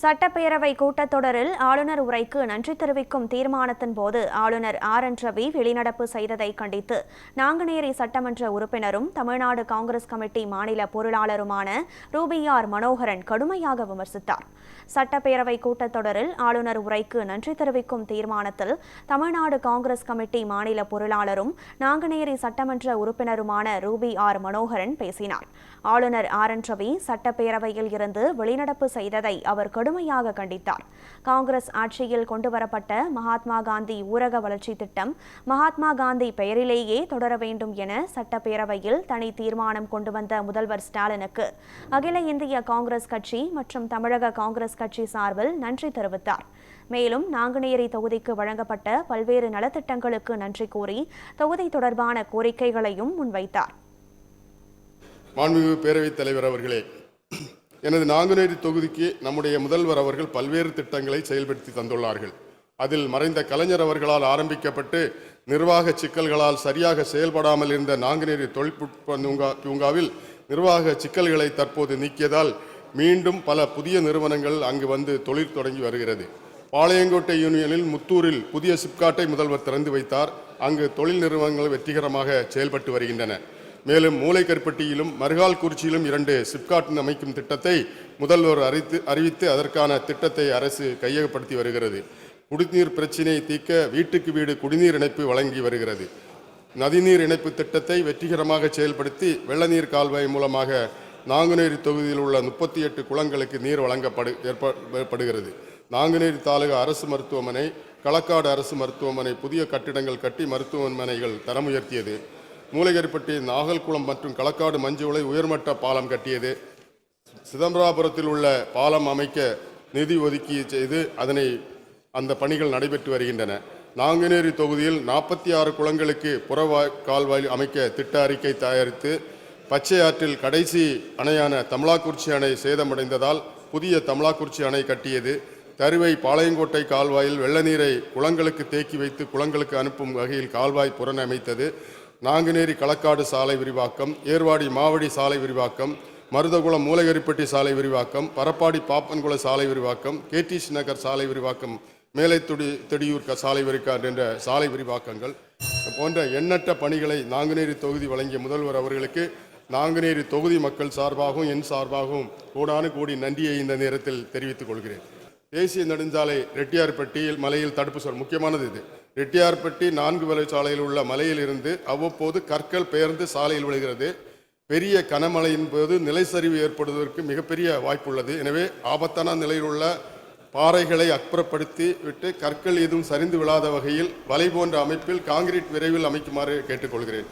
சட்டப்பேரவை கூட்டத்தொடரில் ஆளுநர் உரைக்கு நன்றி தெரிவிக்கும் தீர்மானத்தின் போது ஆளுநர் RN ரவி வெளிநடப்பு செய்ததை கண்டித்து நாங்குநேரி சட்டமன்ற உறுப்பினரும் தமிழ்நாடு காங்கிரஸ் கமிட்டி மாநில பொருளாளருமான ரூபி R மனோகரன் கடுமையாக விமர்சித்தார். சட்டப்பேரவை கூட்டத்தொடரில் ஆளுநர் உரைக்கு நன்றி தெரிவிக்கும் தீர்மானத்தில் தமிழ்நாடு காங்கிரஸ் கமிட்டி மாநில பொருளாளரும் நாங்குநேரி சட்டமன்ற உறுப்பினருமான ரூபி R மனோகரன் பேசினார். ஆளுநர் RN ரவி சட்டப்பேரவையில் இருந்து வெளிநடப்பு செய்ததை அவர் கடுமையாக கண்டித்தார். காங்கிரஸ் ஆட்சியில் கொண்டுவரப்பட்ட மகாத்மா காந்தி ஊரக வளர்ச்சி திட்டம் மகாத்மா காந்தி பெயரிலேயே தொடர வேண்டும் என சட்டப்பேரவையில் தனி தீர்மானம் கொண்டு வந்த முதல்வர் ஸ்டாலினுக்கு அகில இந்திய காங்கிரஸ் கட்சி மற்றும் தமிழக காங்கிரஸ் கட்சி சார்பில் நன்றி தெரிவித்தார். மேலும் நாங்குநேரி தொகுதிக்கு வழங்கப்பட்ட பல்வேறு நலத்திட்டங்களுக்கு நன்றி கூறி தொகுதி தொடர்பான கோரிக்கைகளையும் முன்வைத்தார். மாண்புமிகு பேரவைத் தலைவர் அவர்களே, எனது நாங்குநேரி தொகுதிக்கு நம்முடைய முதல்வர் அவர்கள் பல்வேறு திட்டங்களை செயல்படுத்தி தந்துள்ளார்கள். அதில் மறைந்த கலைஞர் அவர்களால் ஆரம்பிக்கப்பட்டு நிர்வாக சிக்கல்களால் சரியாக செயல்படாமல் இருந்த நாங்குநேரி தொழில்நுட்ப பூங்காவில் நிர்வாக சிக்கல்களை தற்போது நீக்கியதால் மீண்டும் பல புதிய நிறுவனங்கள் அங்கு வந்து தொழில் தொடங்கி வருகிறது. பாளையங்கோட்டை யூனியனில் முத்தூரில் புதிய சிப்காட்டை முதல்வர் திறந்து வைத்தார். அங்கு தொழில் நிறுவனங்கள் வெற்றிகரமாக செயல்பட்டு வருகின்றன. மேலும் மூளைக்கருப்பட்டியிலும் மருகால்குறிச்சியிலும் 2 சிப்காட் அமைக்கும் திட்டத்தை முதல்வர் அறிவித்து அதற்கான திட்டத்தை அரசு கையகப்படுத்தி வருகிறது. குடிநீர் பிரச்சினையை தீர்க்க வீட்டுக்கு வீடு குடிநீர் இணைப்பு வழங்கி வருகிறது. நதிநீர் இணைப்பு திட்டத்தை வெற்றிகரமாக செயல்படுத்தி வெள்ளநீர் கால்வாய் மூலமாக நாங்குநேரி தொகுதியில் உள்ள 38 குளங்களுக்கு நீர் வழங்கப்படுகிறது. நாங்குநேரி தாலுகா அரசு மருத்துவமனை, களக்காடு அரசு மருத்துவமனை புதிய கட்டிடங்கள் கட்டி மருத்துவமனைகள் தரம் உயர்த்தியது. மூளைக்கருப்பட்டி நாகல்குளம் மற்றும் களக்காடு மஞ்சுளை உயர்மட்ட பாலம் கட்டியது. சிதம்பராபுரத்தில் உள்ள பாலம் அமைக்க நிதி ஒதுக்கி செய்து அந்த பணிகள் நடைபெற்று வருகின்றன. நாங்குநேரி தொகுதியில் 46 குளங்களுக்கு புற கால்வாய் அமைக்க திட்ட அறிக்கை தயாரித்து பச்சை ஆற்றில் கடைசி அணையான தமலாக்குறிச்சி அணை சேதமடைந்ததால் புதிய தமலாக்குறிச்சி அணை கட்டியது. தருவை பாளையங்கோட்டை கால்வாயில் வெள்ள நீரை குளங்களுக்கு தேக்கி வைத்து குளங்களுக்கு அனுப்பும் வகையில் கால்வாய் புறணமைத்தது. நாங்குநேரி களக்காடு சாலை விரிவாக்கம், ஏர்வாடி மாவடி சாலை விரிவாக்கம், மருதகுளம் மூளைக்கருப்பட்டி சாலை விரிவாக்கம், பரப்பாடி பாப்பன்குள சாலை விரிவாக்கம், KTC நகர் சாலை விரிவாக்கம், மேலை தெடியூர் சாலை என்ற சாலை விரிவாக்கங்கள் போன்ற எண்ணற்ற பணிகளை நாங்குநேரி தொகுதி வழங்கிய முதல்வர் அவர்களுக்கு நாங்குநேரி தொகுதி மக்கள் சார்பாகவும் என் சார்பாகவும் கோடானு கோடி நன்றியை இந்த நேரத்தில் தெரிவித்துக் கொள்கிறேன். தேசிய நெடுஞ்சாலை ரெட்டியார்பட்டி மலையில் தடுப்பு சுவர் முக்கியமானது. இது ரெட்டியார்பட்டி 4 வலை சாலையில் உள்ள மலையில் இருந்து அவ்வப்போது கற்கள் பெயர்ந்து சாலையில் விழுகிறது. பெரிய கனமழையின் போது நிலைச்சரிவு ஏற்படுவதற்கு மிகப்பெரிய வாய்ப்புள்ளது. எனவே ஆபத்தான நிலையில் உள்ள பாறைகளை அப்புறப்படுத்தி விட்டு கற்கள் எதுவும் சரிந்து விழாத வகையில் வலை போன்ற அமைப்பில் காங்கிரீட் விரைவில் அமைக்குமாறு கேட்டுக்கொள்கிறேன்.